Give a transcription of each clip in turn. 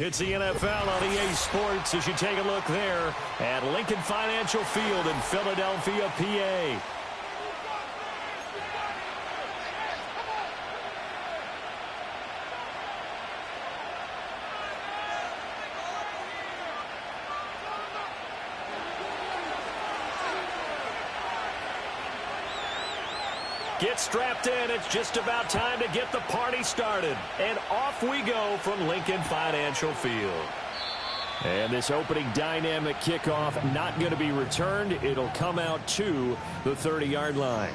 It's the NFL on EA Sports as you take a look there at Lincoln Financial Field in Philadelphia, PA. Get strapped in. It's just about time to get the party started. And off we go from Lincoln Financial Field. And this opening dynamic kickoff not going to be returned. It'll come out to the 30-yard line.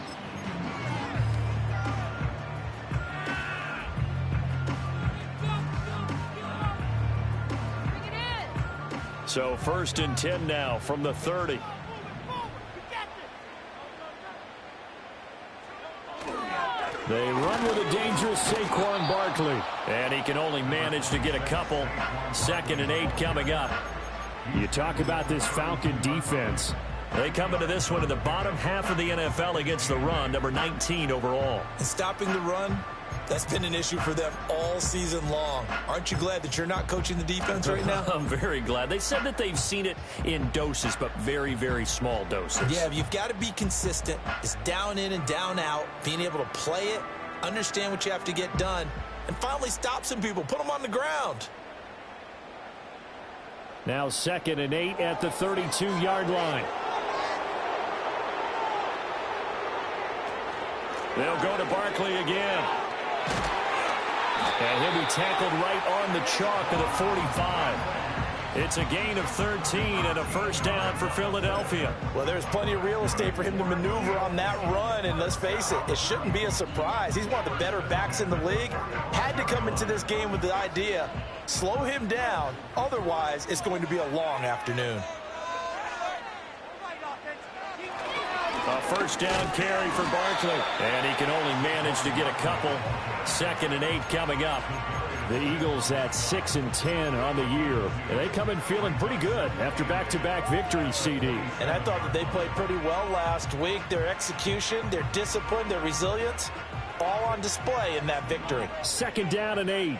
So 1st and 10 now from the 30. They run with a dangerous Saquon Barkley. And he can only manage to get a couple. 2nd and 8 coming up. You talk about this Falcon defense. They come into this one in the bottom half of the NFL against the run, number 19 overall. And stopping the run, that's been an issue for them all season long. Aren't you glad that you're not coaching the defense right now? I'm very glad. They said that they've seen it in doses, but very, very small doses. Yeah, you've got to be consistent. It's down in and down out, being able to play it, understand what you have to get done, and finally stop some people, put them on the ground. Now 2nd and 8 at the 32-yard line. They'll go to Barkley again. And he'll be tackled right on the chalk of the 45. It's a gain of 13 and a first down for Philadelphia. Well, there's plenty of real estate for him to maneuver on that run, and let's face it, it shouldn't be a surprise. He's one of the better backs in the league. Had to come into this game with the idea, slow him down, otherwise it's going to be a long afternoon. A first down carry for Barkley. And he can only manage to get a couple. 2nd and 8 coming up. The Eagles at 6 and 10 on the year. And they come in feeling pretty good after back-to-back victories, CD. And I thought that they played pretty well last week. Their execution, their discipline, their resilience, all on display in that victory. 2nd down and 8.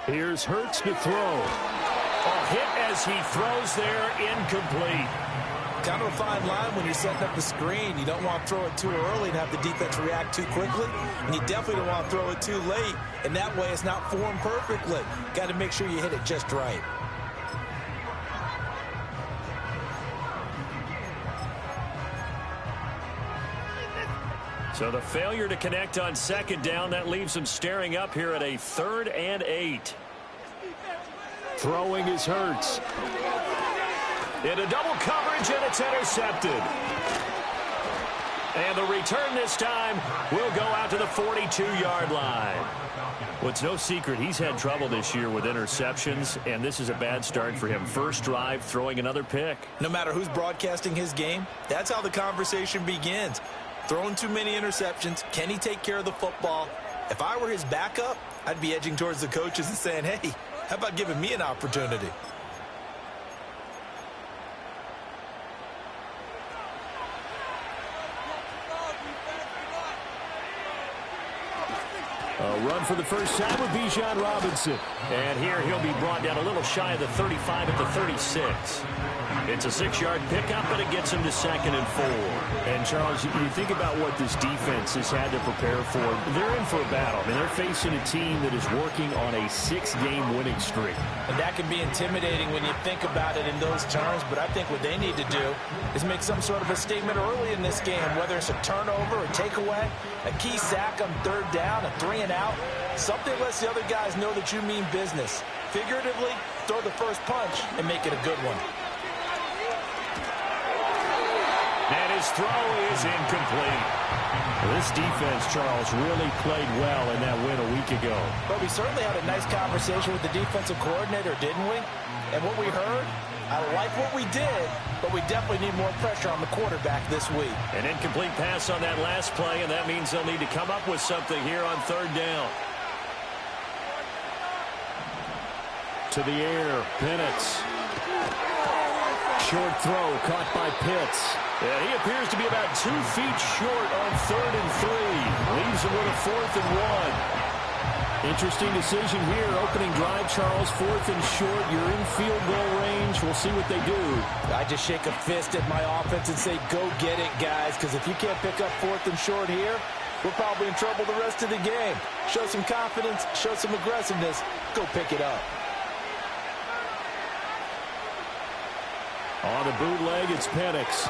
Here's Hurts to throw. A hit as he throws there, incomplete. Kind of a fine line when you're setting up the screen. You don't want to throw it too early and have the defense react too quickly. And you definitely don't want to throw it too late. And that way it's not formed perfectly. Got to make sure you hit it just right. So the failure to connect on 2nd down, that leaves him staring up here at a 3rd and 8. Throwing is Hurts. Into double coverage, and it's intercepted. And the return this time will go out to the 42-yard line. Well, it's no secret he's had trouble this year with interceptions, and this is a bad start for him. First drive, throwing another pick. No matter who's broadcasting his game, that's how the conversation begins. Throwing too many interceptions, can he take care of the football? If I were his backup, I'd be edging towards the coaches and saying, hey, how about giving me an opportunity? A run for the first time with Bijan Robinson. And here he'll be brought down a little shy of the 35 at the 36. It's a 6-yard pickup, but it gets him to 2nd and 4. And, Charles, you think about what this defense has had to prepare for. They're in for a battle. I mean, they're facing a team that is working on a 6-game winning streak. And that can be intimidating when you think about it in those terms, but I think what they need to do is make some sort of a statement early in this game, whether it's a turnover, a takeaway, a key sack on 3rd down, a 3 and out. Something lets the other guys know that you mean business. Figuratively, throw the first punch and make it a good one. And his throw is incomplete. This defense, Charles, really played well in that win a week ago. But we certainly had a nice conversation with the defensive coordinator, didn't we? And what we heard, I like what we did, but we definitely need more pressure on the quarterback this week. An incomplete pass on that last play, and that means they'll need to come up with something here on 3rd down. To the air, Penix. Short throw caught by Pitts. And he appears to be about 2 feet short on 3rd and 3. Leaves him with a 4th and 1. Interesting decision here. Opening drive, Charles, 4th and short. You're in field goal range. We'll see what they do. I just shake a fist at my offense and say, go get it, guys, because if you can't pick up 4th and short here, we're probably in trouble the rest of the game. Show some confidence, show some aggressiveness, go pick it up. On the bootleg, it's Penix.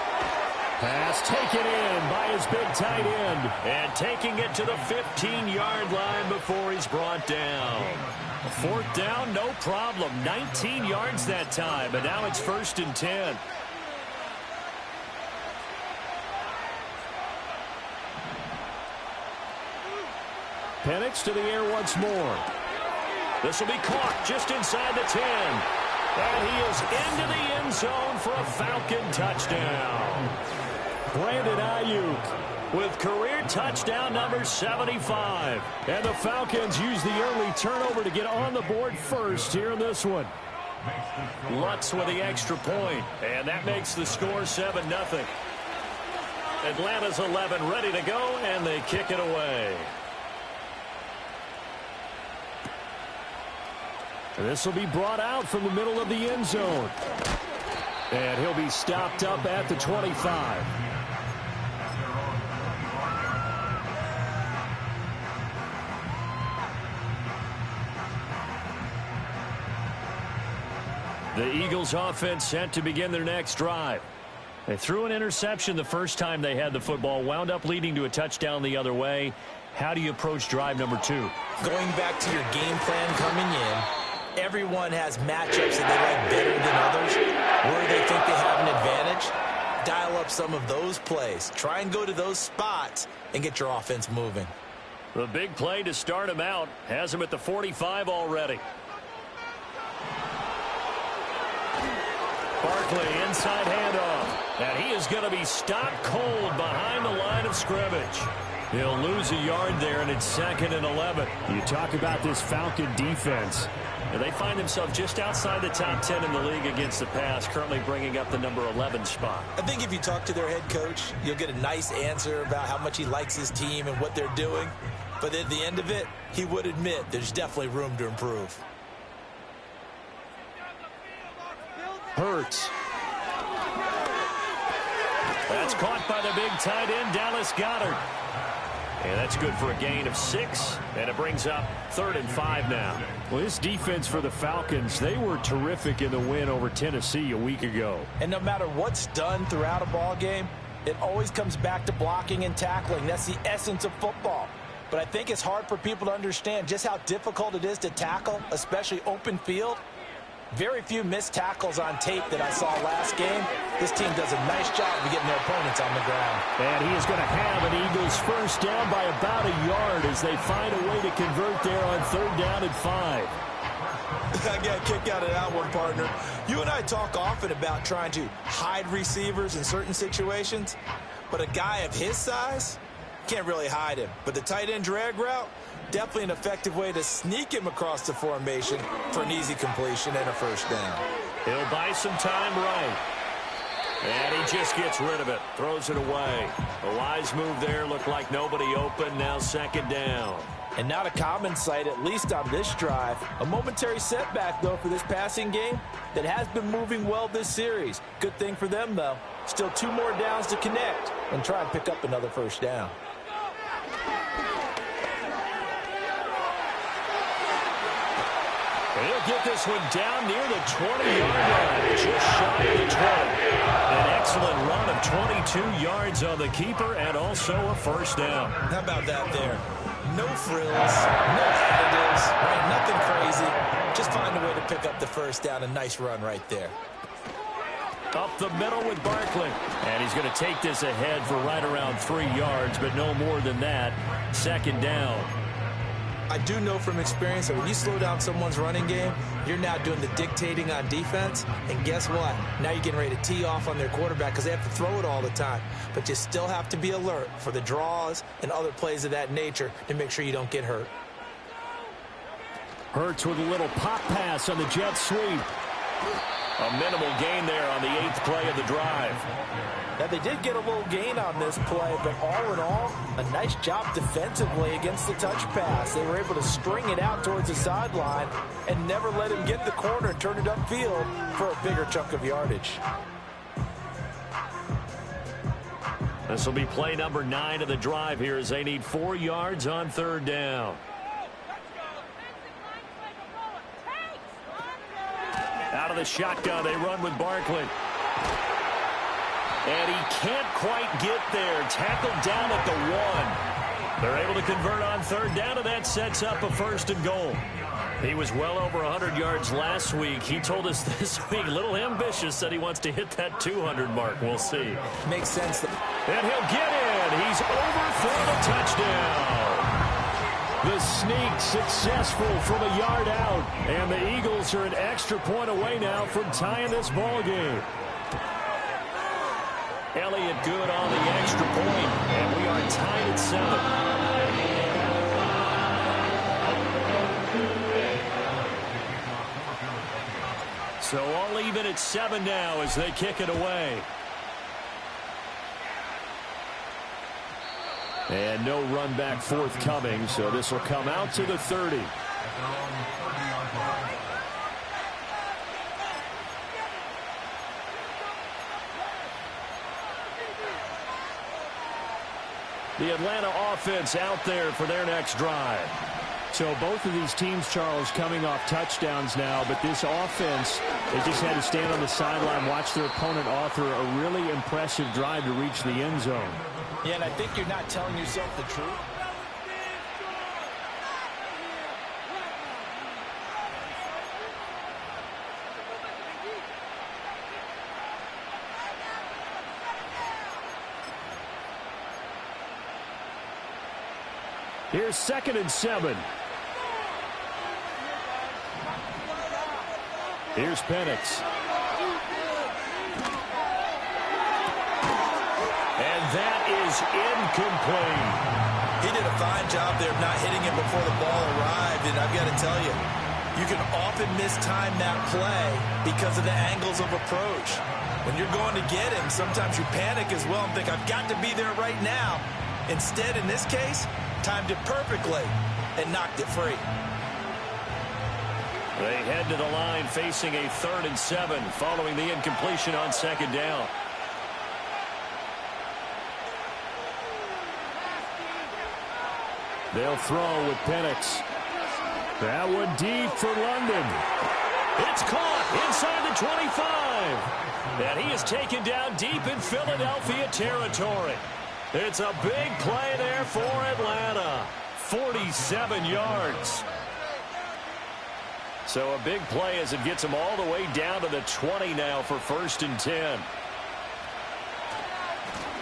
Pass taken in by his big tight end. And taking it to the 15-yard line before he's brought down. 4th down, no problem. 19 yards that time, but now it's 1st and 10. Penix to the air once more. This will be caught just inside the 10. And he is into the end zone for a Falcon touchdown. Brandon Ayuk with career touchdown number 75. And the Falcons use the early turnover to get on the board first here in this one. Lutz with the extra point, and that makes the score 7-0. Atlanta's 11 ready to go, and they kick it away. This will be brought out from the middle of the end zone. And he'll be stopped up at the 25. The Eagles offense set to begin their next drive. They threw an interception the first time they had the football, wound up leading to a touchdown the other way. How do you approach drive number 2? Going back to your game plan coming in, everyone has matchups that they like better than others. Where they think they have an advantage, dial up some of those plays. Try and go to those spots and get your offense moving. The big play to start him out has him at the 45 already. Barkley inside handoff. And he is going to be stopped cold behind the line of scrimmage. He'll lose a yard there, and it's 2nd and 11. You talk about this Falcon defense. And they find themselves just outside the top 10 in the league against the pass, currently bringing up the number 11 spot. I think if you talk to their head coach, you'll get a nice answer about how much he likes his team and what they're doing. But at the end of it, he would admit there's definitely room to improve. Hurts. That's caught by the big tight end, Dallas Goedert. And that's good for a gain of 6, and it brings up 3rd and 5 now. Well, this defense for the Falcons, they were terrific in the win over Tennessee a week ago. And no matter what's done throughout a ball game, it always comes back to blocking and tackling. That's the essence of football. But I think it's hard for people to understand just how difficult it is to tackle, especially open field. Very few missed tackles on tape that I saw last game. This team does a nice job of getting their opponents on the ground. And he is going to have an Eagles first down by about a yard as they find a way to convert there on 3rd down and 5. I got a kick out of that one, partner. You and I talk often about trying to hide receivers in certain situations, but a guy of his size can't really hide him. But the tight end drag route, definitely an effective way to sneak him across the formation for an easy completion and a first down. He'll buy some time right. And he just gets rid of it, throws it away. A wise move there, looked like nobody open, now 2nd down. And not a common sight, at least on this drive. A momentary setback, though, for this passing game that has been moving well this series. Good thing for them, though. Still 2 more downs to connect and try and pick up another first down. He'll get this one down near the 20-yard line, just shy of the 20. An excellent run of 22 yards on the keeper and also a first down. How about that there? No frills, no additives, right? Nothing crazy. Just find a way to pick up the first down. A nice run right there. Up the middle with Barkley. And he's going to take this ahead for right around 3 yards, but no more than that. 2nd down. I do know from experience that when you slow down someone's running game, you're now doing the dictating on defense. And guess what? Now you're getting ready to tee off on their quarterback because they have to throw it all the time. But you still have to be alert for the draws and other plays of that nature to make sure you don't get hurt. Hurts with a little pop pass on the jet sweep. A minimal gain there on the 8th play of the drive. Now, they did get a little gain on this play, but all in all, a nice job defensively against the touch pass. They were able to string it out towards the sideline and never let him get the corner and turn it upfield for a bigger chunk of yardage. This will be play number 9 of the drive here as they need 4 yards on 3rd down. Out of the shotgun, they run with Barkley. And he can't quite get there. Tackled down at the 1. They're able to convert on 3rd down, and that sets up a 1st and goal. He was well over 100 yards last week. He told us this week, a little ambitious, that he wants to hit that 200 mark. We'll see. Makes sense. And he'll get in. He's over for the touchdown. The sneak successful from a yard out. And the Eagles are an extra point away now from tying this ball game. Elliott good on the extra point, and we are tied at 7. So all even at 7 now as they kick it away. And no run back forthcoming, so this will come out to the 30. The Atlanta offense out there for their next drive. So both of these teams, Charles, coming off touchdowns now, but this offense, they just had to stand on the sideline, watch their opponent author a really impressive drive to reach the end zone. Yeah, and I think you're not telling yourself the truth. Here's 2nd and 7. Here's Penix. And that is incomplete. He did a fine job there of not hitting him before the ball arrived, and I've got to tell you, you can often mistime that play because of the angles of approach. When you're going to get him, sometimes you panic as well and think, I've got to be there right now. Instead, in this case, timed it perfectly and knocked it free. They head to the line facing a 3rd and 7 following the incompletion on 2nd down. They'll throw with Penix. That one deep for London. It's caught inside the 25. And he is taken down deep in Philadelphia territory. It's a big play there for Atlanta. 47 yards. So a big play as it gets them all the way down to the 20 now for 1st and 10.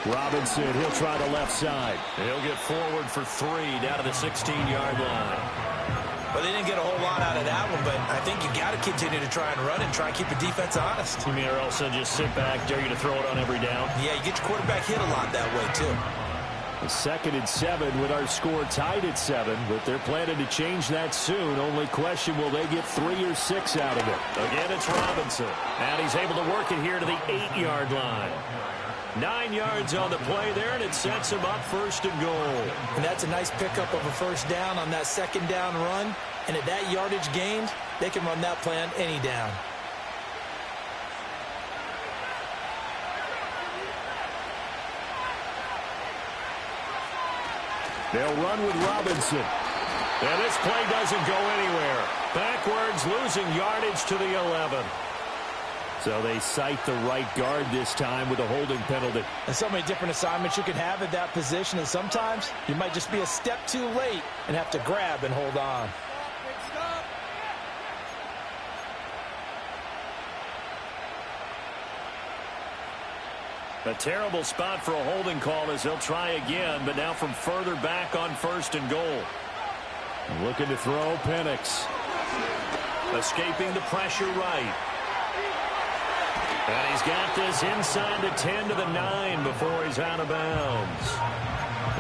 Robinson, he'll try the left side. He'll get forward for 3 down to the 16-yard line. Well, they didn't get a whole lot out of that one, but I think you got to continue to try and run and try and keep the defense honest. You mean or else just sit back, dare you to throw it on every down? Yeah, you get your quarterback hit a lot that way, too. The 2nd and 7 with our score tied at 7, but they're planning to change that soon. Only question, will they get 3 or 6 out of it? Again, it's Robinson. And he's able to work it here to the 8-yard line. 9 yards on the play there, and it sets him up 1st and goal. And that's a nice pickup of a 1st down on that 2nd down run. And at that yardage gained, they can run that play on any down. They'll run with Robinson. And this play doesn't go anywhere. Backwards, losing yardage to the 11. So they cite the right guard this time with a holding penalty. And so many different assignments you can have at that position, and sometimes you might just be a step too late and have to grab and hold on. A terrible spot for a holding call as they'll try again, but now from further back on 1st and goal. Looking to throw, Penix. Escaping the pressure right. And he's got this inside the 10 to the 9 before he's out of bounds.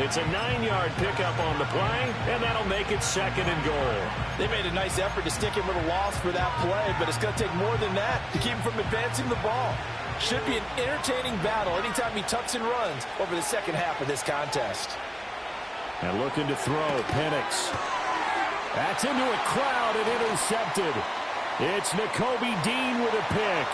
It's a 9-yard pickup on the play, and that'll make it 2nd and goal. They made a nice effort to stick him with a loss for that play, but it's going to take more than that to keep him from advancing the ball. Should be an entertaining battle anytime he tucks and runs over the second half of this contest. And looking to throw, Penix. That's into a crowd and intercepted. It's Nakobe Dean with a pick.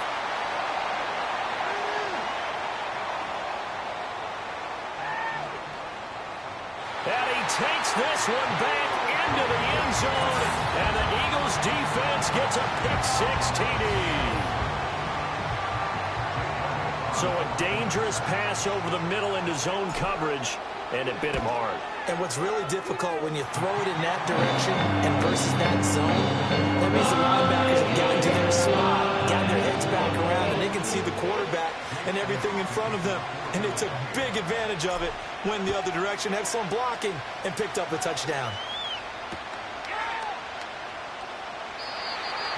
And he takes this one back into the end zone. And the Eagles defense gets a pick-six TD. So a dangerous pass over the middle into zone coverage, and it bit him hard. And what's really difficult when you throw it in that direction and versus that zone, that means the linebackers have gotten to their spot, got their heads back around, and they can see the quarterback and everything in front of them. And they took big advantage of it, went the other direction, excellent blocking, and picked up a touchdown.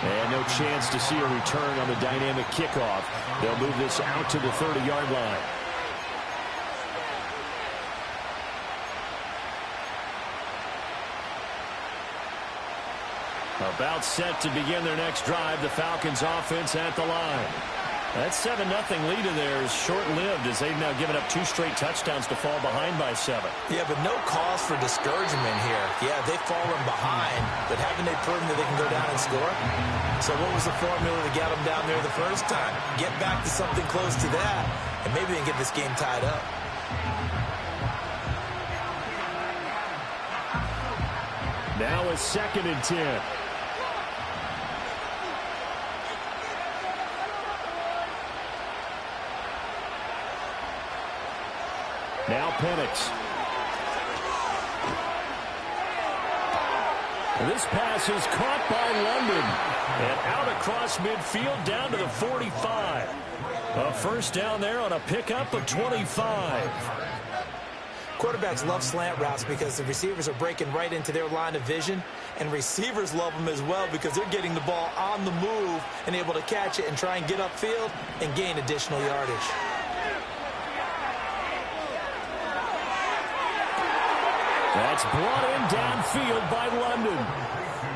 And no chance to see a return on the dynamic kickoff. They'll move this out to the 30-yard line. About set to begin their next drive. The Falcons offense at the line. That 7-0 lead of theirs is short-lived as they've now given up 2 straight touchdowns to fall behind by 7. Yeah, but no cause for discouragement here. Yeah, they've fallen behind, but haven't they proven that they can go down and score? So what was the formula to get them down there the first time? Get back to something close to that, and maybe they can get this game tied up. Now a 2nd and 10. Now Penix. This pass is caught by London. And out across midfield down to the 45. A first down there on a pickup of 25. Quarterbacks love slant routes because the receivers are breaking right into their line of vision. And receivers love them as well because they're getting the ball on the move and able to catch it and try and get upfield and gain additional yardage. That's brought in downfield by London.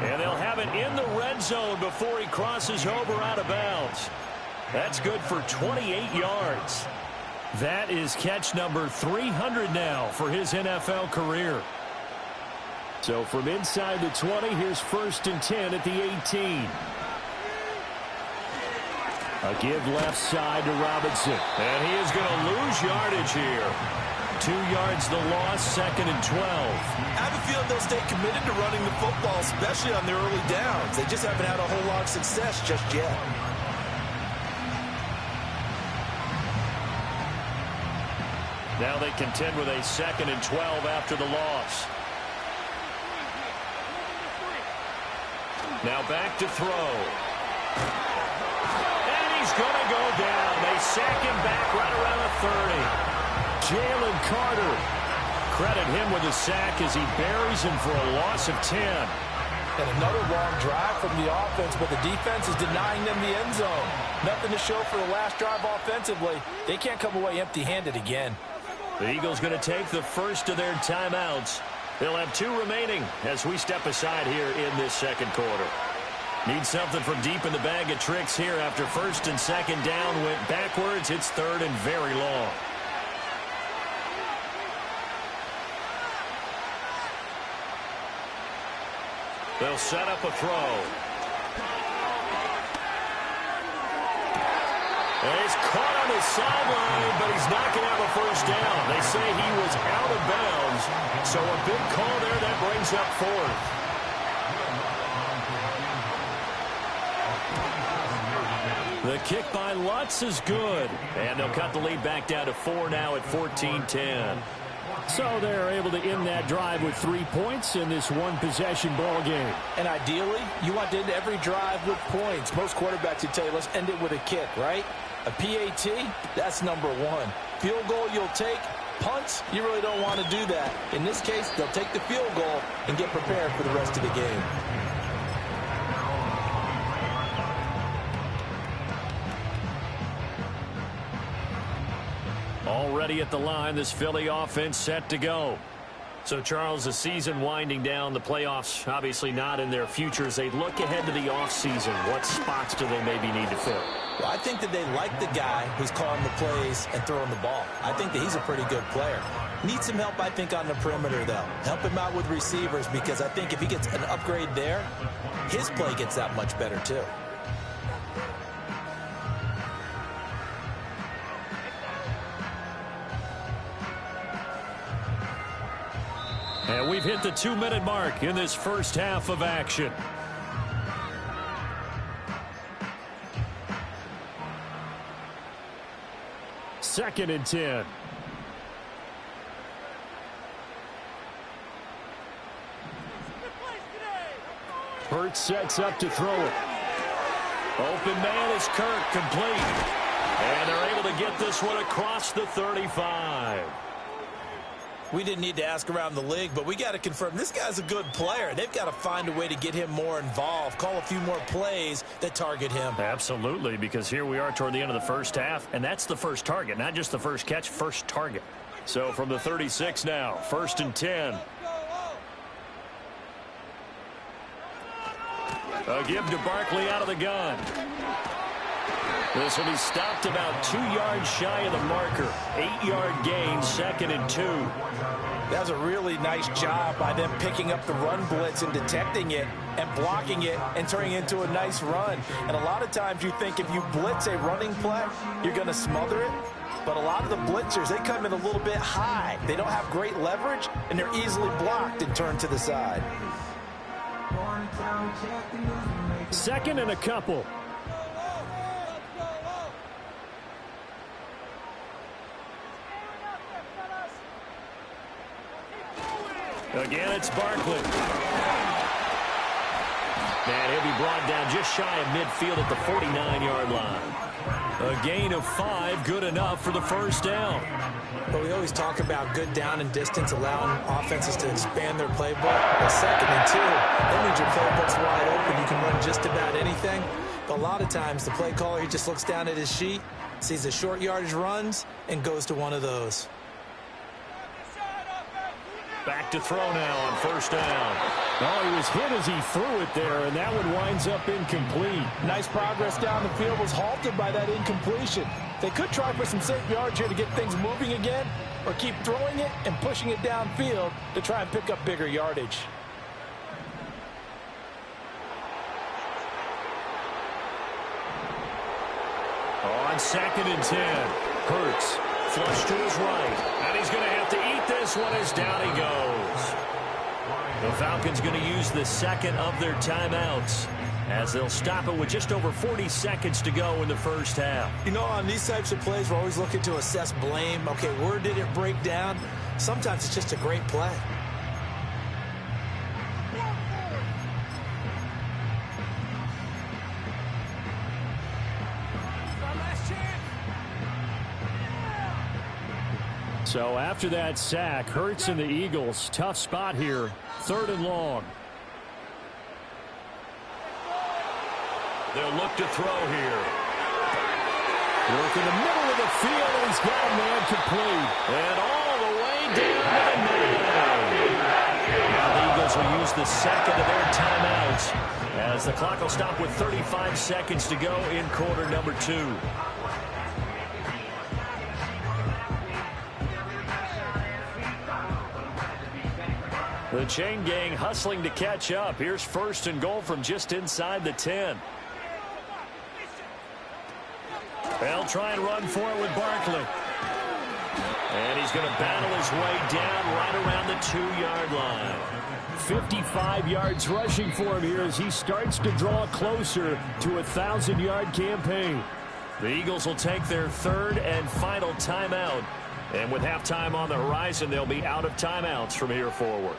And they'll have it in the red zone before he crosses over out of bounds. That's good for 28 yards. That is catch number 300 now for his NFL career. So from inside the 20, here's 1st and 10 at the 18. A give left side to Robinson. And he is going to lose yardage here. 2 yards the loss, 2nd and 12. I have a feeling they'll stay committed to running the football, especially on their early downs. They just haven't had a whole lot of success just yet. Now they contend with a 2nd and 12 after the loss. Now back to throw. And he's going to go down. They sack him back right around the 30. Jalen Carter. Credit him with a sack as he buries him for a loss of 10. And another long drive from the offense, but the defense is denying them the end zone. Nothing to show for the last drive offensively. They can't come away empty-handed again. The Eagles going to take the first of their timeouts. They'll have 2 remaining as we step aside here in this 2nd quarter. Need something from deep in the bag of tricks here after 1st and 2nd down went backwards. It's 3rd and very long. They'll set up a throw. And he's caught on his sideline, but he's not going to have a first down. They say he was out of bounds, so a big call there that brings up 4th. The kick by Lutz is good, and they'll cut the lead back down to 4 now at 14-10. So they're able to end that drive with 3 points in this one-possession ball game. And ideally, you want to end every drive with points. Most quarterbacks would tell you, let's end it with a kick, right? A PAT, that's number 1. Field goal you'll take. Punts, you really don't want to do that. In this case, they'll take the field goal and get prepared for the rest of the game. Already at the line, this Philly offense set to go. So, Charles, the season winding down, the playoffs obviously not in their future. As they look ahead to the offseason, what spots do they maybe need to fill? Well, I think that they like the guy who's calling the plays and throwing the ball. I think that he's a pretty good player. Needs some help, I think, on the perimeter, though. Help him out with receivers, because I think if he gets an upgrade there, his play gets that much better, too. And we've hit the 2-minute mark in this first half of action. Second and 10. Hurts sets up to throw it. Open man is Kirk, complete. And they're able to get this one across the 35. We didn't need to ask around the league, but we got to confirm this guy's a good player. They've got to find a way to get him more involved, call a few more plays that target him. Absolutely, because here we are toward the end of the first half, and that's the first target, not just the first catch, first target. So from the 36 now, first and 10. A give to Barkley out of the gun. This will be stopped about 2 yards shy of the marker. 8-yard gain, second and 2. That was a really nice job by them picking up the run blitz and detecting it and blocking it and turning it into a nice run. And a lot of times you think if you blitz a running play, you're going to smother it. But a lot of the blitzers, they come in a little bit high. They don't have great leverage, and they're easily blocked and turned to the side. Second and a couple. Again, it's Barkley. And he'll be brought down just shy of midfield at the 49-yard line. A gain of 5, good enough for the first down. But we always talk about good down and distance, allowing offenses to expand their playbook. But second and 2, that means your playbook's wide open. You can run just about anything. But a lot of times, the play caller, he just looks down at his sheet, sees the short yardage runs, and goes to one of those. Back to throw now on first down. Oh, he was hit as he threw it there, and that one winds up incomplete. Nice progress down the field, was halted by that incompletion. They could try for some safe yards here to get things moving again, or keep throwing it and pushing it downfield to try and pick up bigger yardage. On second and 10, Hurts flush to his right, and he's going to have to eat this one as down he goes. The Falcons going to use the second of their timeouts as they'll stop it with just over 40 seconds to go in the first half. You know, on these types of plays, we're always looking to assess blame. Okay, where did it break down? Sometimes it's just a great play. So after that sack, Hurts and the Eagles, tough spot here, third and long. They'll look to throw here. Work in the middle of the field, and he's got a man complete. And all the way down to the middle. Now the Eagles will use the second of their timeouts as the clock will stop with 35 seconds to go in quarter number 2. The chain gang hustling to catch up. Here's first and goal from just inside the 10. They'll try and run for it with Barkley. And he's going to battle his way down right around the 2-yard line. 55 yards rushing for him here as he starts to draw closer to a 1,000-yard campaign. The Eagles will take their third and final timeout. And with halftime on the horizon, they'll be out of timeouts from here forward.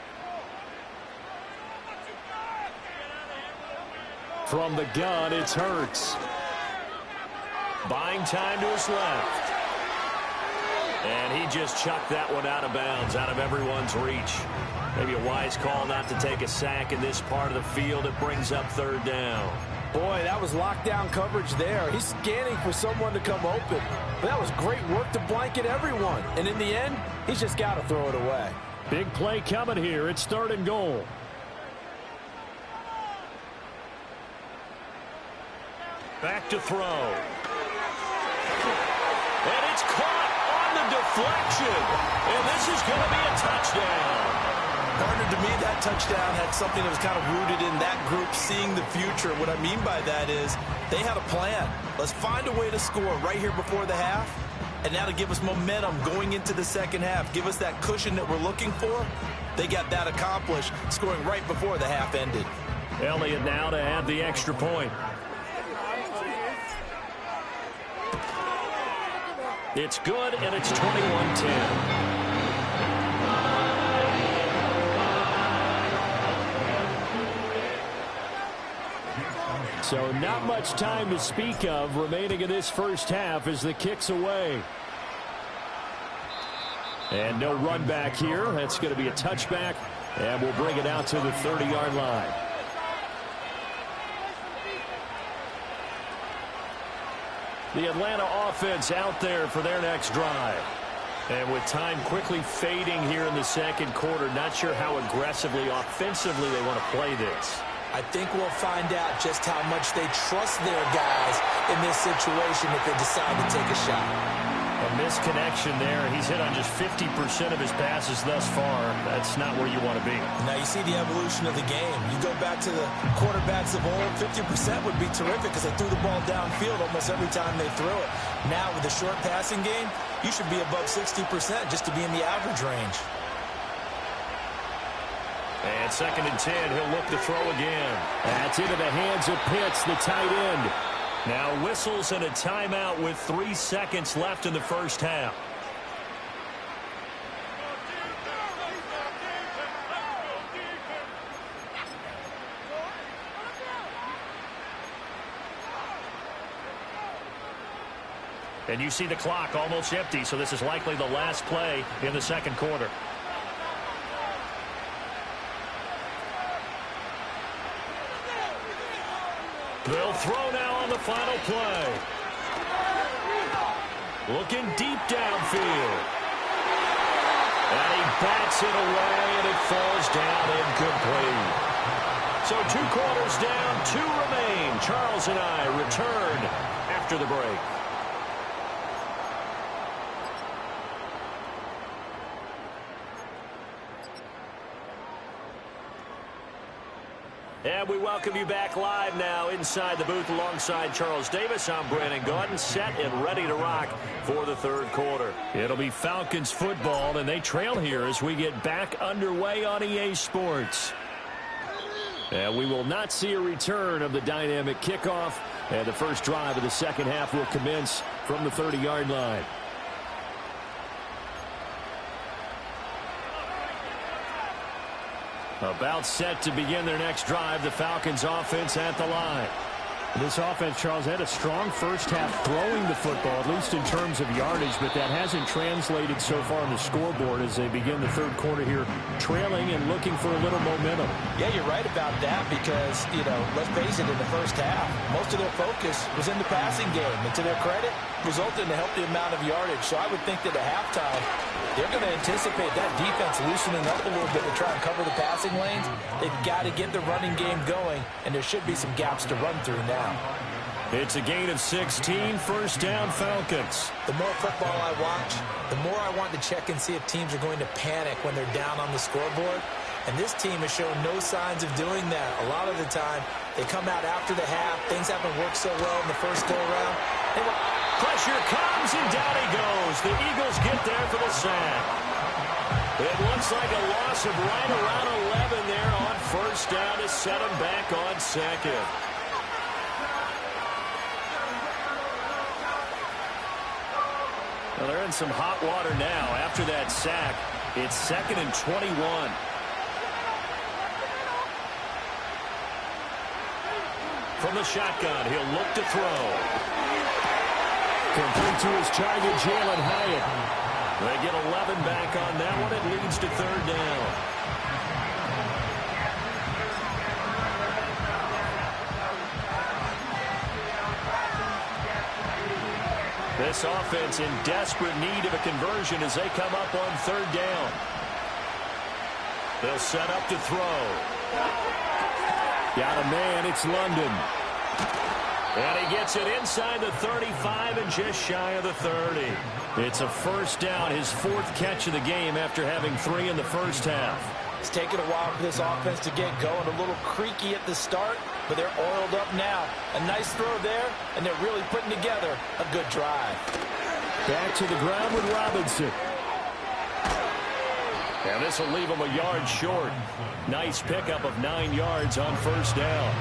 From the gun, it's Hurts. Buying time to his left. And he just chucked that one out of bounds, out of everyone's reach. Maybe a wise call not to take a sack in this part of the field. It brings up third down. Boy, that was lockdown coverage there. He's scanning for someone to come open. But that was great work to blanket everyone. And in the end, he's just got to throw it away. Big play coming here. It's 3rd and goal. Back to throw. And it's caught on the deflection. And this is going to be a touchdown. Partner, to me, that touchdown had something that was kind of rooted in that group seeing the future. What I mean by that is they had a plan. Let's find a way to score right here before the half. And that'll give us momentum going into the second half. Give us that cushion that we're looking for. They got that accomplished, scoring right before the half ended. Elliott now to add the extra point. It's good, and it's 21-10. So not much time to speak of remaining in this first half as the kick's away. And no run back here. That's going to be a touchback, and we'll bring it out to the 30-yard line. The Atlanta offense out there for their next drive. And with time quickly fading here in the second quarter, not sure how aggressively, offensively they want to play this. I think we'll find out just how much they trust their guys in this situation if they decide to take a shot. A misconnection there. He's hit on just 50% of his passes thus far. That's not where you want to be. Now you see the evolution of the game. You go back to the quarterbacks of old, 50% would be terrific because they threw the ball downfield almost every time they threw it. Now with the short passing game, you should be above 60% just to be in the average range. And 2nd and 10, he'll look to throw again. That's into the hands of Pitts, the tight end. Now whistles and a timeout with 3 seconds left in the first half. And you see the clock almost empty, so this is likely the last play in the second quarter. They'll throw now on the final play. Looking deep downfield. And he bats it away, and it falls down incomplete. So 2 quarters down, 2 remain. Charles and I return after the break. And we welcome you back live now inside the booth alongside Charles Davis. I'm Brandon Gaudin, set and ready to rock for the third quarter. It'll be Falcons football, and they trail here as we get back underway on EA Sports. And we will not see a return of the dynamic kickoff, and the first drive of the second half will commence from the 30-yard line. About set to begin their next drive, the Falcons offense at the line. This offense, Charles, had a strong first half throwing the football, at least in terms of yardage, but that hasn't translated so far on the scoreboard as they begin the third quarter here, trailing and looking for a little momentum. Yeah, you're right about that because, let's face it, in the first half, most of their focus was in the passing game. And to their credit, resulted in a healthy amount of yardage. So I would think that at halftime, they're going to anticipate that defense loosening up a little bit to try and cover the passing lanes. They've got to get the running game going, and there should be some gaps to run through now. It's a gain of 16, first down Falcons. The more football I watch, the more I want to check and see if teams are going to panic when they're down on the scoreboard. And this team has shown no signs of doing that. A lot of the time, they come out after the half. Things haven't worked so well in the first go-around. Pressure comes, and down he goes. The Eagles get there for the sack. It looks like a loss of right around 11 there on first down to set them back on second. Well, they're in some hot water now. After that sack, it's 2nd and 21. From the shotgun, he'll look to throw. Complete to his target, Jalen Hyatt. They get 11 back on that one. It leads to third down. This offense in desperate need of a conversion as they come up on third down. They'll set up to throw. Got a man, it's London. And he gets it inside the 35 and just shy of the 30. It's a first down, his fourth catch of the game after having 3 in the first half. It's taken a while for this offense to get going. A little creaky at the start, but they're oiled up now. A nice throw there, and they're really putting together a good drive. Back to the ground with Robinson. And this will leave him a yard short. Nice pickup of 9 yards on first down.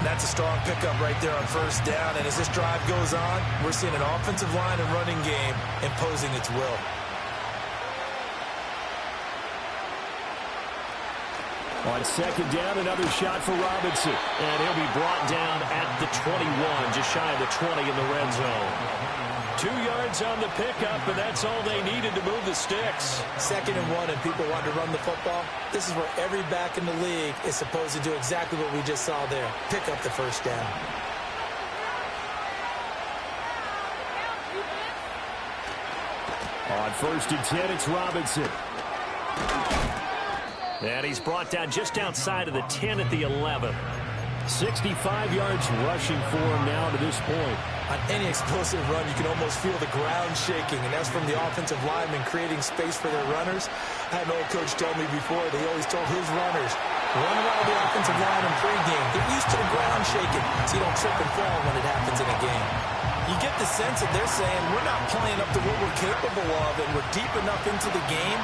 That's a strong pickup right there on first down. And as this drive goes on, we're seeing an offensive line and running game imposing its will. On second down, another shot for Robinson. And he'll be brought down at the 21, just shy of the 20 in the red zone. 2 yards on the pickup, and that's all they needed to move the sticks. 2nd and 1, and people want to run the football. This is where every back in the league is supposed to do exactly what we just saw there. Pick up the first down. On 1st and 10, it's Robinson. And he's brought down just outside of the 10 at the 11. 65 yards rushing for him now to this point. On any explosive run, you can almost feel the ground shaking, and that's from the offensive linemen creating space for their runners. I had an old coach tell me before, they always told his runners, run around the offensive line in pregame. Get used to the ground shaking so you don't trip and fall when it happens in a game. You get the sense that they're saying, we're not playing up to what we're capable of, and we're deep enough into the game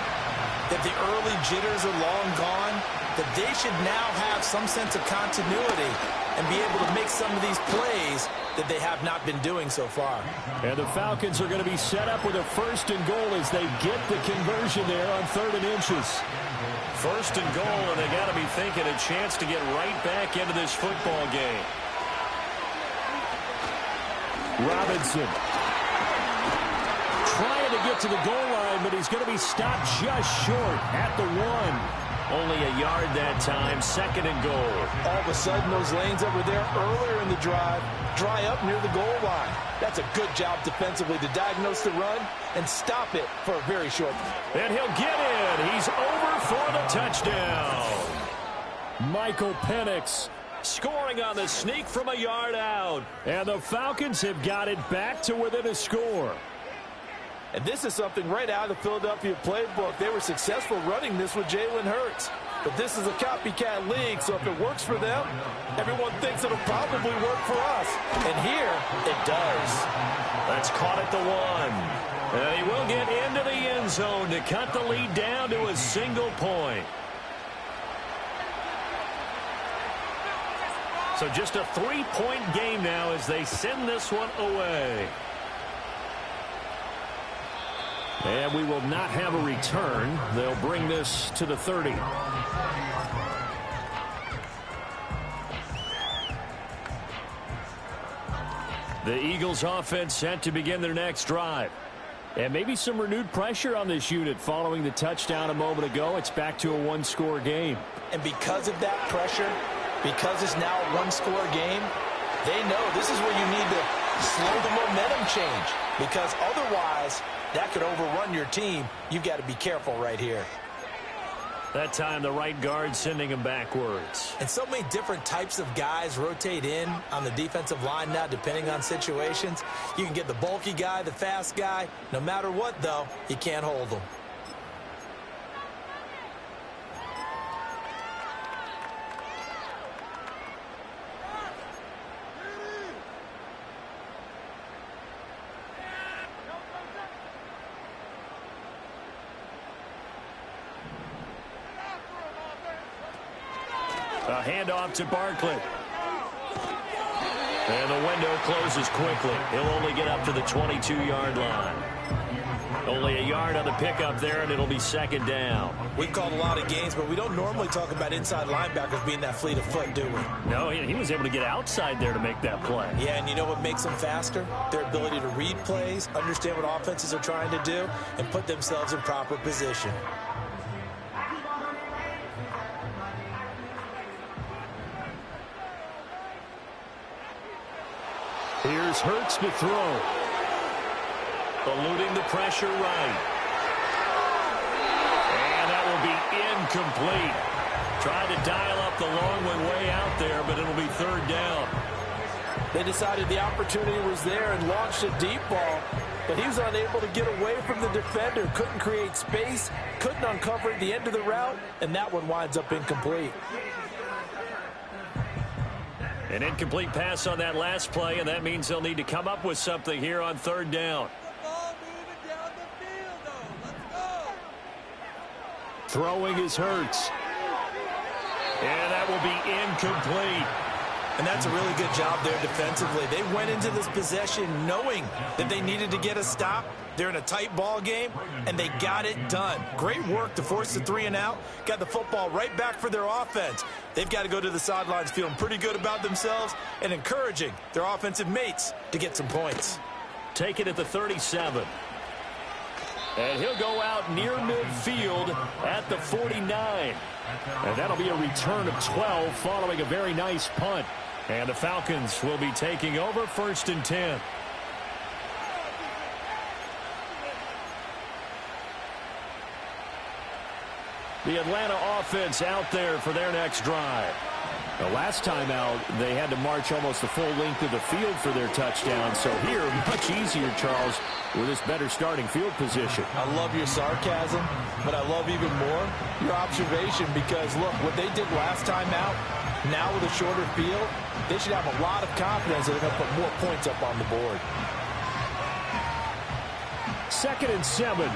that the early jitters are long gone, that they should now have some sense of continuity and be able to make some of these plays that they have not been doing so far. And the Falcons are going to be set up with a 1st and goal as they get the conversion there on 3rd and inches. 1st and goal, and they got to be thinking a chance to get right back into this football game. Robinson trying to get to the goal line, but he's going to be stopped just short at the 1. Only a yard that time, 2nd and goal. All of a sudden, those lanes that were there earlier in the drive dry up near the goal line. That's a good job defensively to diagnose the run and stop it for a very short time. And he'll get in. He's over for the touchdown. Michael Penix scoring on the sneak from a yard out. And the Falcons have got it back to within a score. And this is something right out of the Philadelphia playbook. They were successful running this with Jalen Hurts. But this is a copycat league, so if it works for them, everyone thinks it'll probably work for us. And here, it does. That's caught at the 1. And he will get into the end zone to cut the lead down to a single point. So just a 3-point game now as they send this one away. And we will not have a return. They'll bring this to the 30. The Eagles offense set to begin their next drive. And maybe some renewed pressure on this unit following the touchdown a moment ago. It's back to a 1-score game. And because of that pressure, because it's now a 1-score game, they know this is where you need to slow the momentum change. Because otherwise, that could overrun your team. You've got to be careful right here. That time, the right guard sending him backwards. And so many different types of guys rotate in on the defensive line now, depending on situations. You can get the bulky guy, the fast guy. No matter what, though, you can't hold them. A handoff to Barkley. And the window closes quickly. He'll only get up to the 22-yard line. Only a yard on the pickup there, and it'll be 2nd down. We've called a lot of games, but we don't normally talk about inside linebackers being that fleet of foot, do we? No, he was able to get outside there to make that play. Yeah, and you know what makes them faster? Their ability to read plays, understand what offenses are trying to do, and put themselves in proper position. Here's Hurts to throw. Eluding the pressure right. And that will be incomplete. Tried to dial up the long one way out there, but it'll be third down. They decided the opportunity was there and launched a deep ball, but he was unable to get away from the defender, couldn't create space, couldn't uncover at the end of the route, and that one winds up incomplete. An incomplete pass on that last play, and that means they'll need to come up with something here on third down. Throwing is Hurts. And that will be incomplete. And that's a really good job there defensively. They went into this possession knowing that they needed to get a stop. They're in a tight ball game, and they got it done. Great work to force the 3 and out. Got the football right back for their offense. They've got to go to the sidelines feeling pretty good about themselves and encouraging their offensive mates to get some points. Take it at the 37. And he'll go out near midfield at the 49. And that'll be a return of 12 following a very nice punt. And the Falcons will be taking over 1st and 10. The Atlanta offense out there for their next drive. The last time out, they had to march almost the full length of the field for their touchdown. So here, much easier, Charles, with this better starting field position. I love your sarcasm, but I love even more your observation because, look, what they did last time out, now with a shorter field, they should have a lot of confidence that they're going to put more points up on the board. 2nd and 7.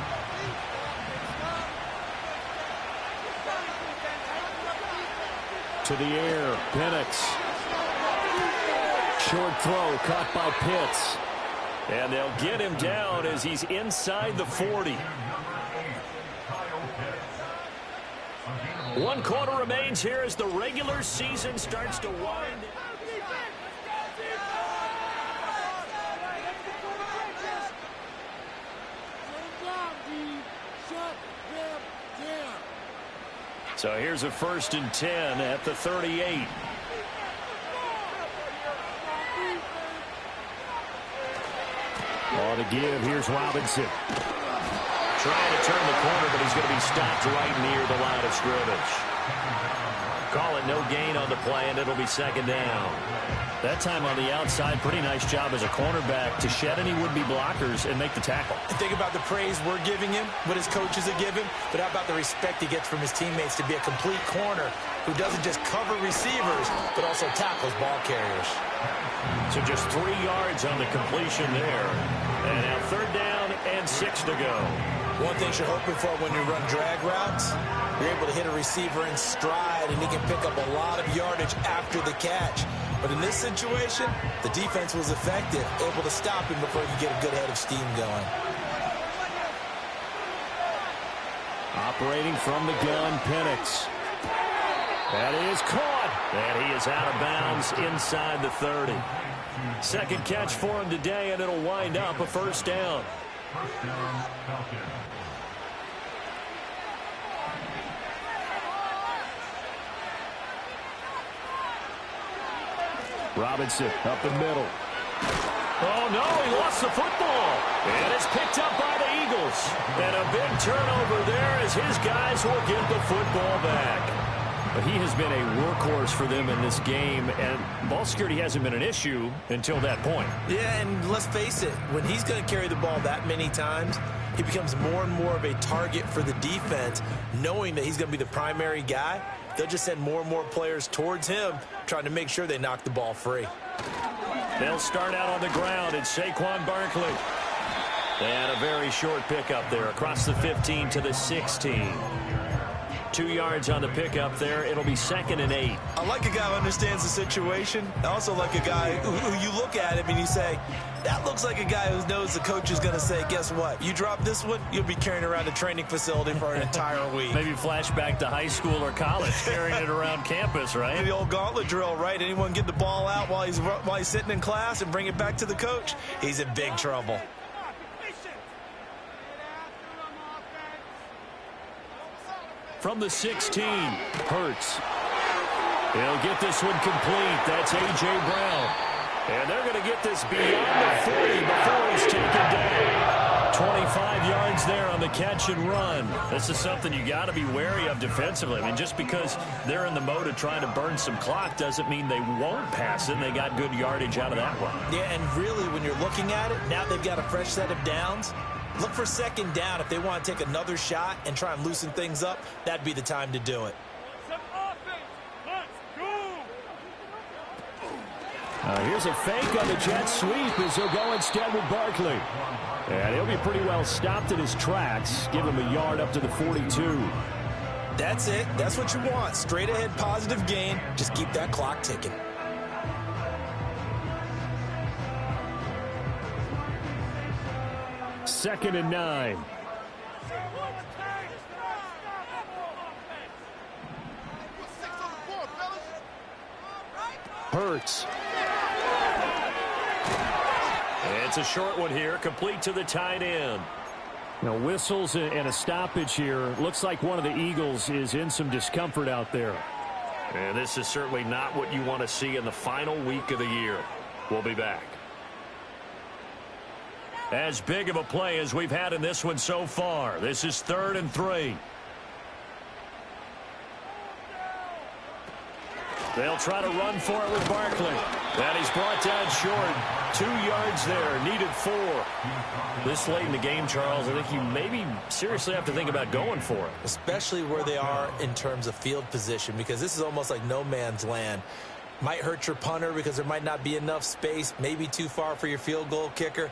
To the air, Penix. Short throw caught by Pitts. And they'll get him down as he's inside the 40. 1 quarter remains here as the regular season starts to wind. So here's a 1st and 10 at the 38. Ball to give. Here's Robinson. Trying to turn the corner, but he's going to be stopped right near the line of scrimmage. Call it no gain on the play, and it'll be 2nd down. That time on the outside, pretty nice job as a cornerback to shed any would-be blockers and make the tackle. Think about the praise we're giving him, what his coaches are giving, but how about the respect he gets from his teammates to be a complete corner who doesn't just cover receivers, but also tackles ball carriers. So just 3 yards on the completion there. And now 3rd down and 6 to go. One thing you're hoping for when you run drag routes, you're able to hit a receiver in stride, and he can pick up a lot of yardage after the catch. But in this situation, the defense was effective, able to stop him before he could get a good head of steam going. Operating from the gun, Penix. That is caught. And he is out of bounds inside the 30. 2nd catch for him today, and it'll wind up a 1st down. Robinson up the middle. Oh, no, he lost the football. And it's picked up by the Eagles. And a big turnover there as his guys will get the football back. But he has been a workhorse for them in this game, and ball security hasn't been an issue until that point. Yeah, and let's face it, when he's going to carry the ball that many times, he becomes more and more of a target for the defense, knowing that he's going to be the primary guy. They'll just send more and more players towards him, trying to make sure they knock the ball free. They'll start out on the ground. It's Saquon Barkley. And a very short pickup there across the 15 to the 16. 2 yards on the pickup there. It'll be 2nd and 8. I like a guy who understands the situation. I also like a guy who you look at him and you say, that looks like a guy who knows the coach is going to say, guess what? You drop this one, you'll be carrying around a training facility for an entire week. Maybe flashback to high school or college, carrying it around campus, right? The old gauntlet drill, right? Anyone get the ball out while he's sitting in class and bring it back to the coach? He's in big trouble. From the 16, Hurts. He'll get this one complete. That's A.J. Brown. And they're going to get this beyond the 40 before he's taken down. 25 yards there on the catch and run. This is something you got to be wary of defensively. I mean, just because they're in the mode of trying to burn some clock doesn't mean they won't pass it, and they got good yardage out of that one. Yeah, and really, when you're looking at it, now they've got a fresh set of downs. Look for second down. If they want to take another shot and try and loosen things up, that'd be the time to do it. Here's a fake on the jet sweep as he'll go instead with Barkley. And he'll be pretty well stopped in his tracks. Give him a yard up to the 42. That's it. That's what you want. Straight ahead positive gain. Just keep that clock ticking. Second and 9. Hurts. It's a short one here, complete to the tight end. Whistles and a stoppage here. Looks like one of the Eagles is in some discomfort out there. And this is certainly not what you want to see in the final week of the year. We'll be back. As big of a play as we've had in this one so far. This is 3rd and 3. They'll try to run for it with Barkley. And he's brought down short. 2 yards there. Needed 4. This late in the game, Charles, I think you maybe seriously have to think about going for it. Especially where they are in terms of field position, because this is almost like no man's land. Might hurt your punter because there might not be enough space. Maybe too far for your field goal kicker.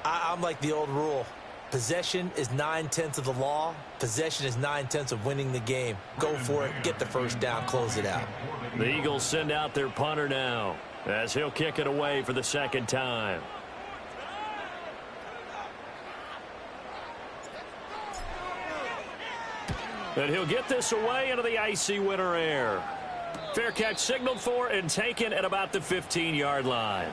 I'm like the old rule. Possession is 9/10 of the law. Possession is 9/10 of winning the game. Go for it. Get the first down. Close it out. The Eagles send out their punter now as he'll kick it away for the second time. And he'll get this away into the icy winter air. Fair catch signaled for and taken at about the 15-yard line.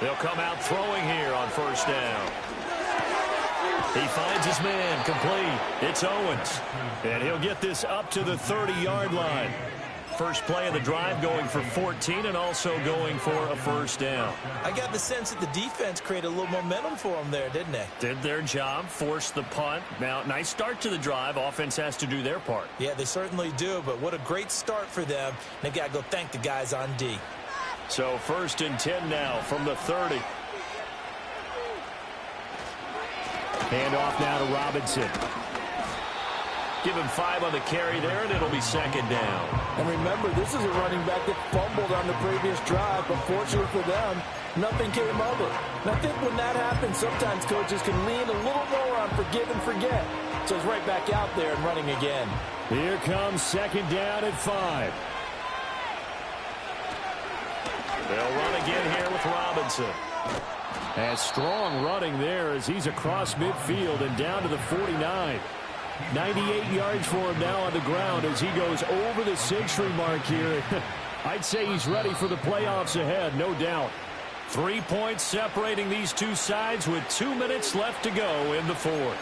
They'll come out throwing here on first down. He finds his man, complete. It's Owens. And he'll get this up to the 30-yard line. First play of the drive going for 14 and also going for a first down. I got the sense that the defense created a little momentum for them there, didn't they? Did their job, forced the punt. Now, nice start to the drive. Offense has to do their part. Yeah, they certainly do, but what a great start for them. They got to go thank the guys on D. So 1st and 10 now from the 30. Hand off now to Robinson. Give him 5 on the carry there, and it'll be second down. And remember, this is a running back that fumbled on the previous drive, but fortunately for them, nothing came of it. And I think when that happens, sometimes coaches can lean a little more on forgive and forget. So he's right back out there and running again. Here comes second down at 5. They'll run again here with Robinson. And strong running there as he's across midfield and down to the 49. 98 yards for him now on the ground as he goes over the century mark here. I'd say he's ready for the playoffs ahead, no doubt. 3 points separating these two sides with 2 minutes left to go in the 4th.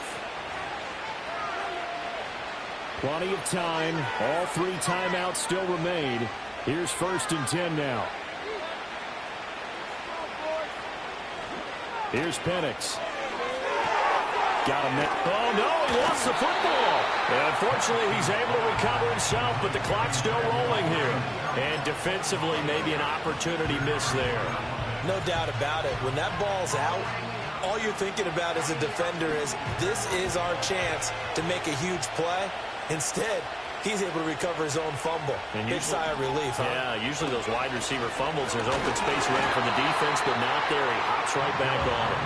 Plenty of time. All 3 timeouts still remain. Here's 1st and 10 now. Here's Penix. Got him. Oh, no, he lost the football. And unfortunately, he's able to recover himself, but the clock's still rolling here. And defensively, maybe an opportunity miss there. No doubt about it. When that ball's out, all you're thinking about as a defender is, this is our chance to make a huge play. Instead, he's able to recover his own fumble. And big sigh of relief, huh? Yeah, usually those wide receiver fumbles, there's open space around for the defense, but not there. He hops right back on it.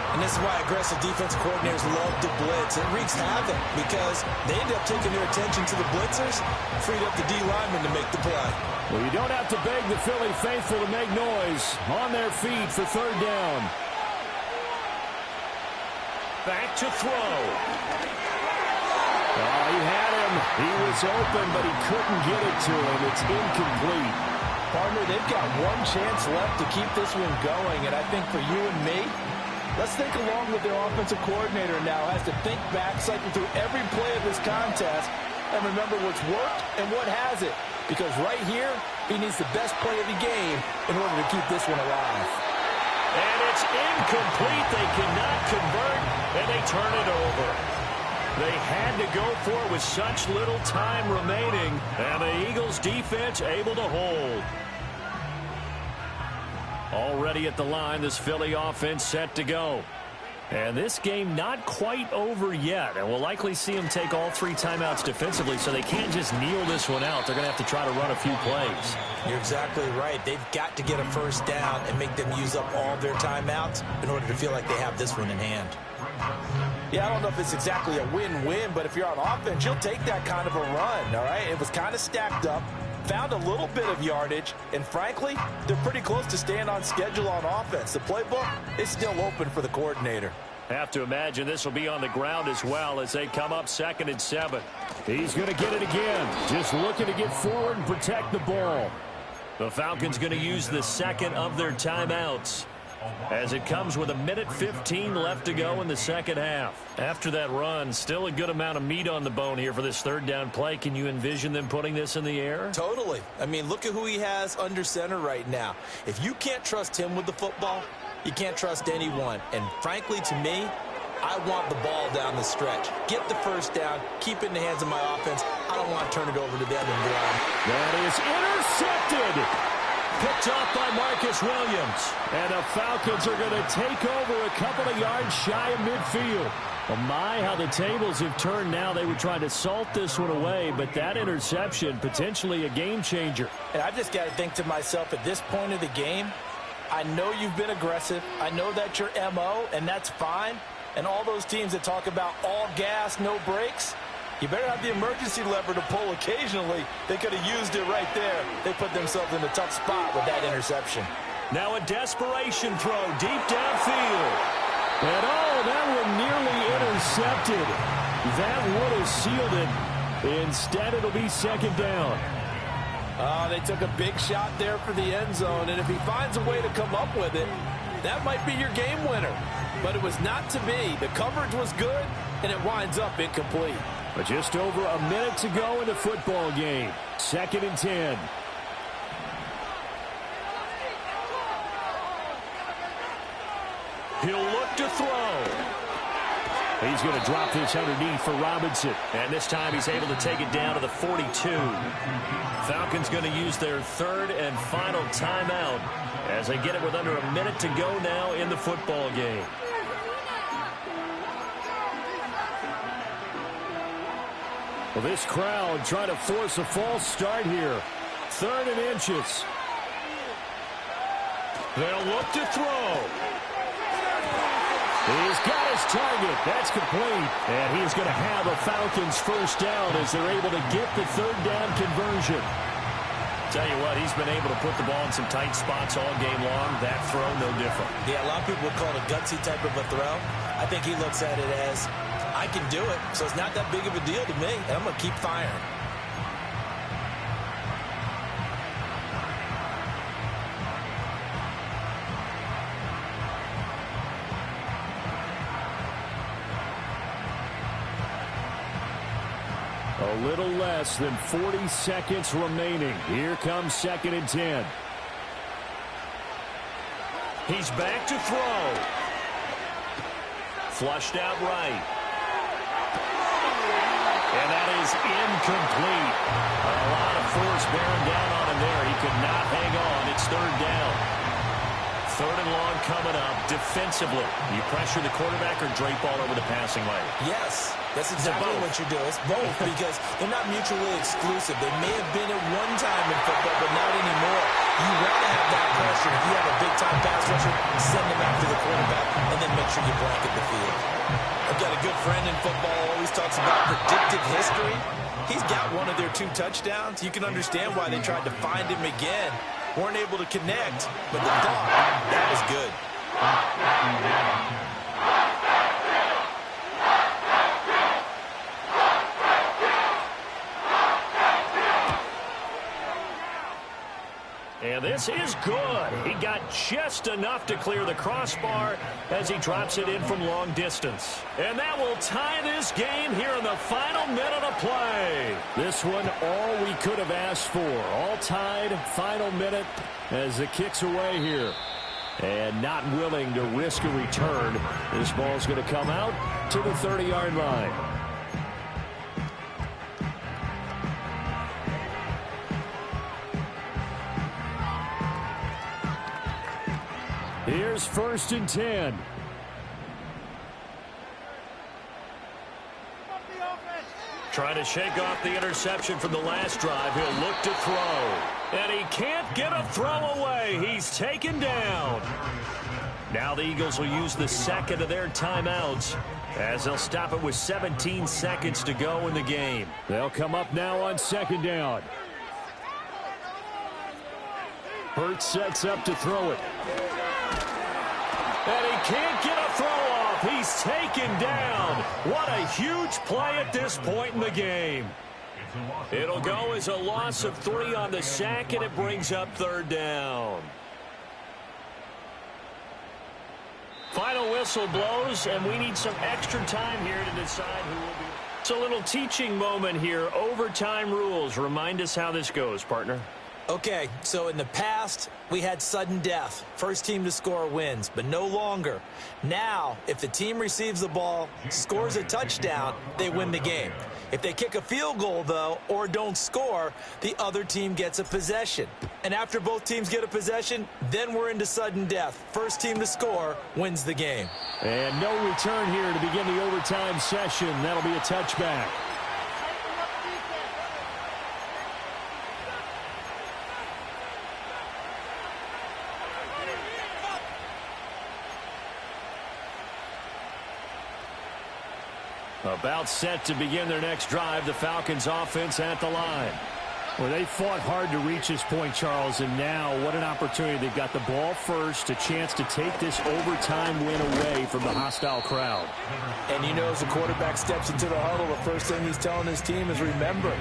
And this is why aggressive defense coordinators love to blitz. It wreaks havoc because they end up taking their attention to the blitzers, freed up the D linemen to make the play. Well, you don't have to beg the Philly faithful to make noise. On their feet for 3rd down. Back to throw. Oh, he had him. He was open, but he couldn't get it to him. It's incomplete. Partner, they've got one chance left to keep this one going, and I think for you and me, Let's think along with their offensive coordinator now has to think back, cycle through every play of this contest, and remember what's worked and what hasn't. Because right here, he needs the best play of the game in order to keep this one alive. And it's incomplete. They cannot convert, and they turn it over. They had to go for it with such little time remaining, and the Eagles defense able to hold. Already at the line, this Philly offense set to go. And this game not quite over yet. And we'll likely see them take all 3 timeouts defensively, so they can't just kneel this one out. They're going to have to try to run a few plays. You're exactly right. They've got to get a first down and make them use up all their timeouts in order to feel like they have this one in hand. Yeah, I don't know if it's exactly a win-win, but if you're on offense, you'll take that kind of a run, all right? It was kind of stacked up. Found a little bit of yardage, and frankly, they're pretty close to staying on schedule on offense. The playbook is still open for the coordinator. Have to imagine this will be on the ground as well as they come up 2nd and 7. He's going to get it again. Just looking to get forward and protect the ball. The Falcons going to use the 2nd of their timeouts as it comes with 1:15 left to go in the second half. After that run, still a good amount of meat on the bone here for this 3rd down play. Can you envision them putting this in the air? Totally. I mean, look at who he has under center right now. If you can't trust him with the football, you can't trust anyone. And frankly, to me, I want the ball down the stretch. Get the first down, keep it in the hands of my offense. I don't want to turn it over to them and run. That is intercepted. Picked off by Marcus Williams. And the Falcons are going to take over a couple of yards shy of midfield. Oh my, how the tables have turned now. They were trying to salt this one away, but that interception, potentially a game changer. And I just got to think to myself, at this point of the game, I know you've been aggressive. I know that's your MO, and that's fine. And all those teams that talk about all gas, no brakes, you better have the emergency lever to pull occasionally. They could have used it right there. They put themselves in a tough spot with that interception. Now a desperation throw deep downfield. And that one nearly intercepted. That would have sealed it. Instead, it'll be 2nd down. Oh, they took a big shot there for the end zone. And if he finds a way to come up with it, that might be your game winner. But it was not to be. The coverage was good, and it winds up incomplete. But just over a minute to go in the football game. 2nd and 10. He'll look to throw. He's going to drop this underneath for Robinson. And this time he's able to take it down to the 42. Falcons going to use their 3rd and final timeout as they get it with under a minute to go now in the football game. Well, this crowd trying to force a false start here. 3rd and inches. They'll look to throw. He's got his target. That's complete. And he's going to have a Falcons first down as they're able to get the 3rd down conversion. Tell you what, he's been able to put the ball in some tight spots all game long. That throw, no different. Yeah, a lot of people would call it a gutsy type of a throw. I think he looks at it as, I can do it, so it's not that big of a deal to me, and I'm going to keep firing. A little less than 40 seconds remaining. Here comes 2nd and 10. He's back to throw. Flushed out right. And that is incomplete. A lot of force bearing down on him there. He could not hang on. It's 3rd down. 3rd and long coming up. Defensively, you pressure the quarterback or drape all over the passing lane? Yes, that's exactly what you do. It's both because they're not mutually exclusive. They may have been at one time in football, but not anymore. You want to have that pressure. If you have a big-time pass rusher, send them after the quarterback, and then make sure you blanket the field. I've got a good friend in football, always talks about predictive history. He's got one of their 2 touchdowns. You can understand why they tried to find him again. Weren't able to connect, but the dog, that was good. And And this is good. He got just enough to clear the crossbar as he drops it in from long distance. And that will tie this game here in the final minute of play. This one, all we could have asked for. All tied, final minute as the kick's away here. And not willing to risk a return. This ball's going to come out to the 30-yard line. Here's 1st and 10. Trying to shake off the interception from the last drive. He'll look to throw. And he can't get a throw away. He's taken down. Now the Eagles will use the second of their timeouts as they'll stop it with 17 seconds to go in the game. They'll come up now on 2nd down. Hurts sets up to throw it. And he can't get a throw off. He's taken down. What a huge play at this point in the game. It'll go as a loss of 3 on the sack, and it brings up 3rd down. Final whistle blows, and we need some extra time here to decide who will be. It's a little teaching moment here. Overtime rules. Remind us how this goes, partner. Okay, so in the past, we had sudden death. First team to score wins, but no longer. Now, if the team receives the ball, scores a touchdown, they win the game. If they kick a field goal, though, or don't score, the other team gets a possession. And after both teams get a possession, then we're into sudden death. First team to score wins the game. And no return here to begin the overtime session. That'll be a touchback. About set to begin their next drive, the Falcons offense at the line. Well, they fought hard to reach this point, Charles, and now what an opportunity. They've got the ball first, a chance to take this overtime win away from the hostile crowd. And you know, as the quarterback steps into the huddle, the first thing he's telling his team is, remember,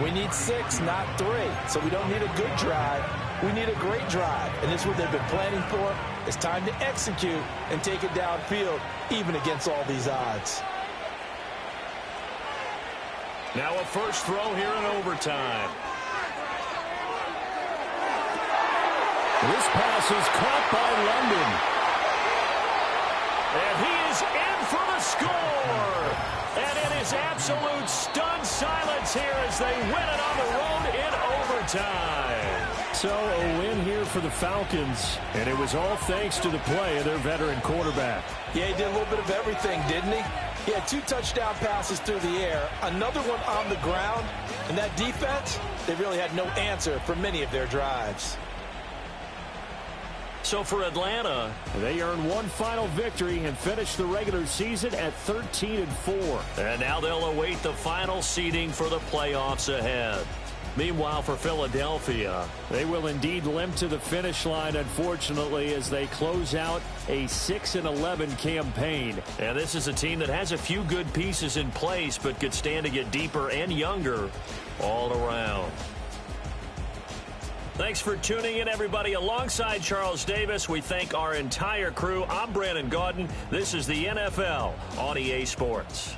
we need 6, not 3. So we don't need a good drive. We need a great drive. And this is what they've been planning for. It's time to execute and take it downfield, even against all these odds. Now a first throw here in overtime. This pass is caught by London. And he is in for the score. And it is absolute stunned silence here as they win it on the road in overtime. So a win here for the Falcons, and it was all thanks to the play of their veteran quarterback. Yeah, he did a little bit of everything, didn't he? He had 2 touchdown passes through the air, another one on the ground, and that defense, they really had no answer for many of their drives. So for Atlanta, they earned one final victory and finished the regular season at 13-4. And now they'll await the final seeding for the playoffs ahead. Meanwhile, for Philadelphia, they will indeed limp to the finish line, unfortunately, as they close out a 6-11 campaign. And this is a team that has a few good pieces in place, but could stand to get deeper and younger all around. Thanks for tuning in, everybody. Alongside Charles Davis, we thank our entire crew. I'm Brandon Gaudin. This is the NFL on EA Sports.